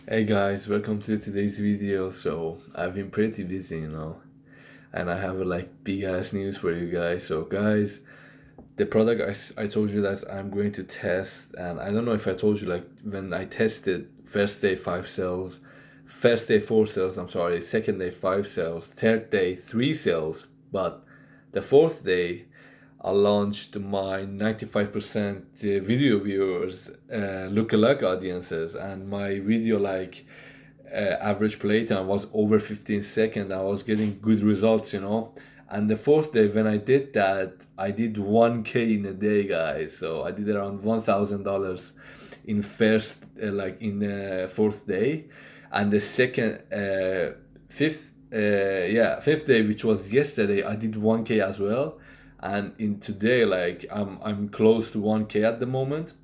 Hey guys, welcome to today's video. So I've been pretty busy, and I have big ass news for you guys. So guys, the product I told you that I'm going to test, and I don't know if I told you like when I tested first day 5 sales, first day 4 sales, I'm sorry, second day 5 sales, third day 3 sales, but the fourth day I launched my 95% video viewers lookalike audiences, and my video average playtime was over 15 seconds. I was getting good results. And the fourth day when I did that, I did 1K in a day, guys. So I did around $1,000 in first in the fourth day, and the second fifth day, which was yesterday, I did 1K as well. And in today, I'm close to 1K at the moment,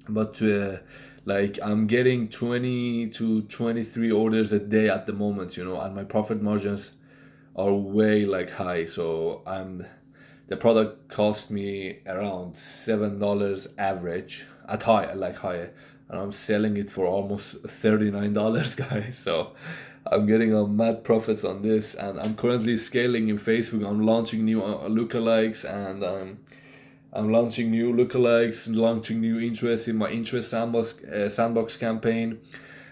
but I'm getting 20 to 23 orders a day at the moment, and my profit margins are way high. So the product cost me around $7 average at high, and I'm selling it for almost $39, guys. So I'm getting a mad profits on this, and I'm currently scaling in Facebook. I'm launching new lookalikes, and I'm launching new lookalikes, launching new interests in my interest sandbox campaign,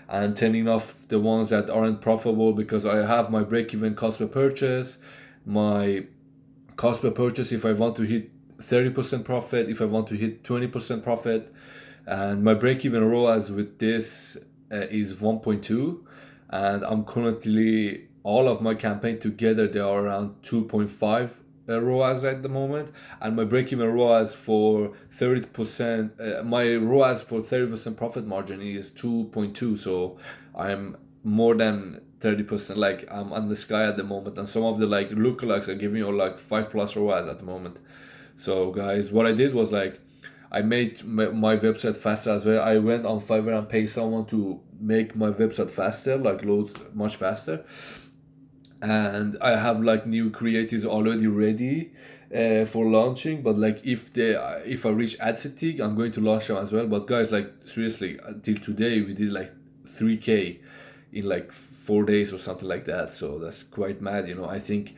and turning off the ones that aren't profitable, because I have my break-even cost per purchase, my cost per purchase if I want to hit 30% profit, if I want to hit 20% profit, and my break-even ROAS with this is 1.2, and I'm currently all of my campaign together they are around 2.5 ROAS at the moment, and my break-even ROAS for 30%, my ROAS for 30% profit margin is 2.2. So I'm more than 30%. Like I'm on the sky at the moment, and some of the lookalikes are giving you 5 plus ROAS at the moment. So guys, what I did was I made my website faster as well. I went on Fiverr and paid someone to make my website faster, loads much faster. And I have new creatives already ready for launching. But if I reach ad fatigue, I'm going to launch them as well. But guys, seriously, until today we did 3K in 4 days or something like that. So that's quite mad. I think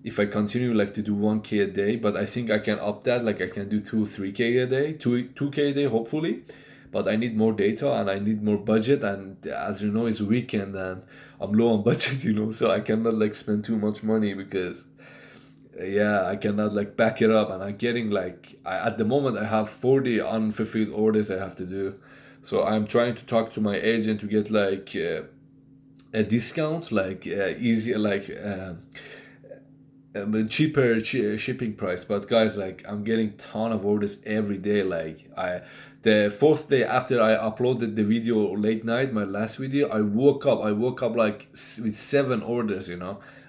if I continue to do 1K a day, but I think I can up that. I can do 3K a day, 2K a day, hopefully. But I need more data and I need more budget. And as you know, it's weekend and I'm low on budget. So I cannot spend too much money, because yeah, I cannot back it up. And I'm getting at the moment I have 40 unfulfilled orders I have to do. So I'm trying to talk to my agent to get a discount, easy, cheaper shipping price. But guys, I'm getting ton of orders every day. The fourth day after I uploaded the video late night, my last video, I woke up with 7 orders.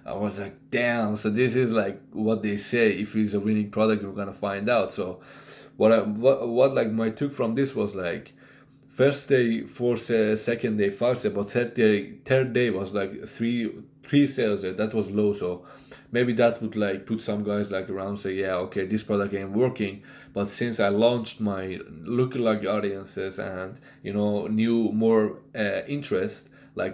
I was like, damn. So this is what they say, if it's a winning product we're gonna find out. So what my took from this was first day 4 sales, second day 5 sales, but third day was three sales there. That was low. So maybe that would put some guys around, say, yeah, okay, this product ain't working. But since I launched my lookalike audiences and new more interest,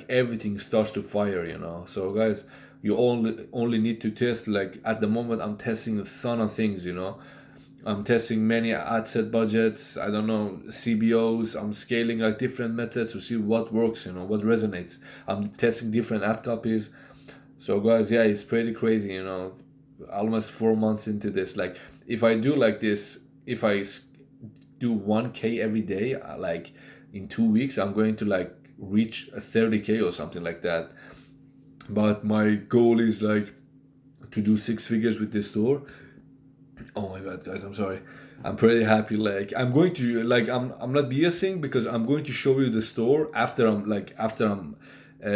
everything starts to fire. So guys, you only need to test. At the moment I'm testing a ton of things. I'm testing many ad set budgets. I don't know, CBOs. I'm scaling different methods to see what works. What resonates. I'm testing different ad copies. So guys, yeah, it's pretty crazy. Almost 4 months into this. If I do this, if I do 1K every day, in 2 weeks, I'm going to reach a 30K or something like that. But my goal is to do 6 figures with this store. Oh my god, guys, I'm sorry. I'm pretty happy. I'm going to I'm not BSing, because I'm going to show you the store after I'm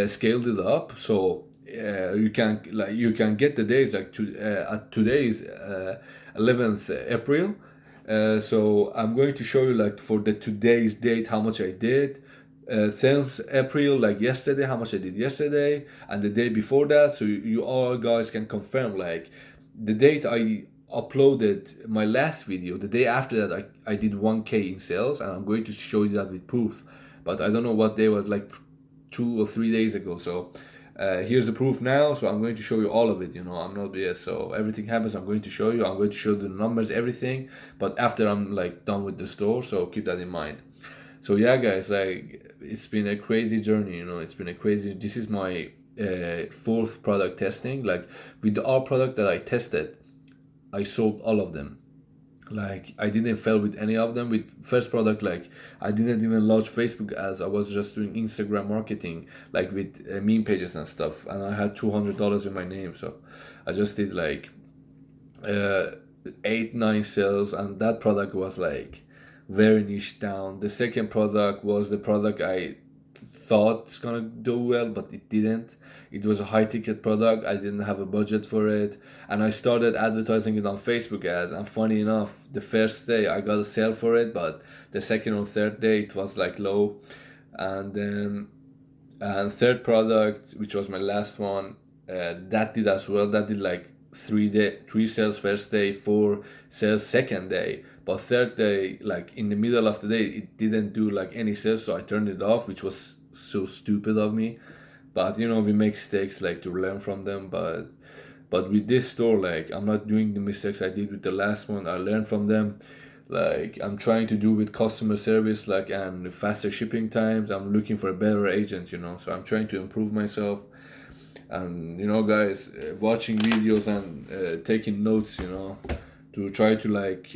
scaled it up. So you can get the days at today's 11th April. So I'm going to show you for the today's date how much I did. 10th April, yesterday, how much I did yesterday, and the day before that, so you all guys can confirm the date I uploaded my last video. The day after that, I did 1K in sales, and I'm going to show you that with proof. But I don't know what day was 2 or 3 days ago. So here's the proof now. So I'm going to show you all of it. I'm not BS. So everything happens. I'm going to show you. I'm going to show the numbers, everything. But after I'm like done with the store, so keep that in mind. So yeah, guys, like it's been a crazy journey. It's been a crazy. This is my fourth product testing. Like with all product that I tested, I sold all of them. Like I didn't fail with any of them. With first product, like I didn't even launch Facebook ads. I was just doing Instagram marketing, like with meme pages and stuff. And I had $200 in my name, so I just did like uh, 8 9 sales, and that product was like very niche down. The second product was the product I thought it's gonna do well, but it didn't. It was a high ticket product. I didn't have a budget for it, and I started advertising it on Facebook ads. And funny enough, the first day I got a sale for it, but the second or third day it was like low. And then and third product, which was my last one, that did as well. That did like 3 sales first day, 4 sales second day. But third day, like in the middle of the day, it didn't do like any sales, so I turned it off, which was so stupid of me. But we make mistakes like to learn from them. But with this store, like I'm not doing the mistakes I did with the last one. I learned from them. Like I'm trying to do with customer service, like, and faster shipping times. I'm looking for a better agent, so I'm trying to improve myself. And guys, watching videos and taking notes, to try to like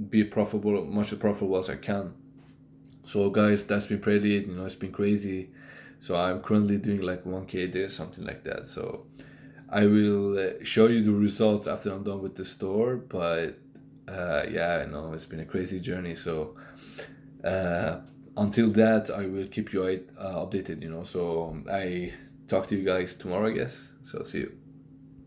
be profitable, much as profitable as I can. So guys, that's been pretty it. It's been crazy. So I'm currently doing like 1K a day, something like that. So I will show you the results after I'm done with the store. But yeah, I know it's been a crazy journey. So uh, until that, I will keep you updated. So I talk to you guys tomorrow, I guess. So see you.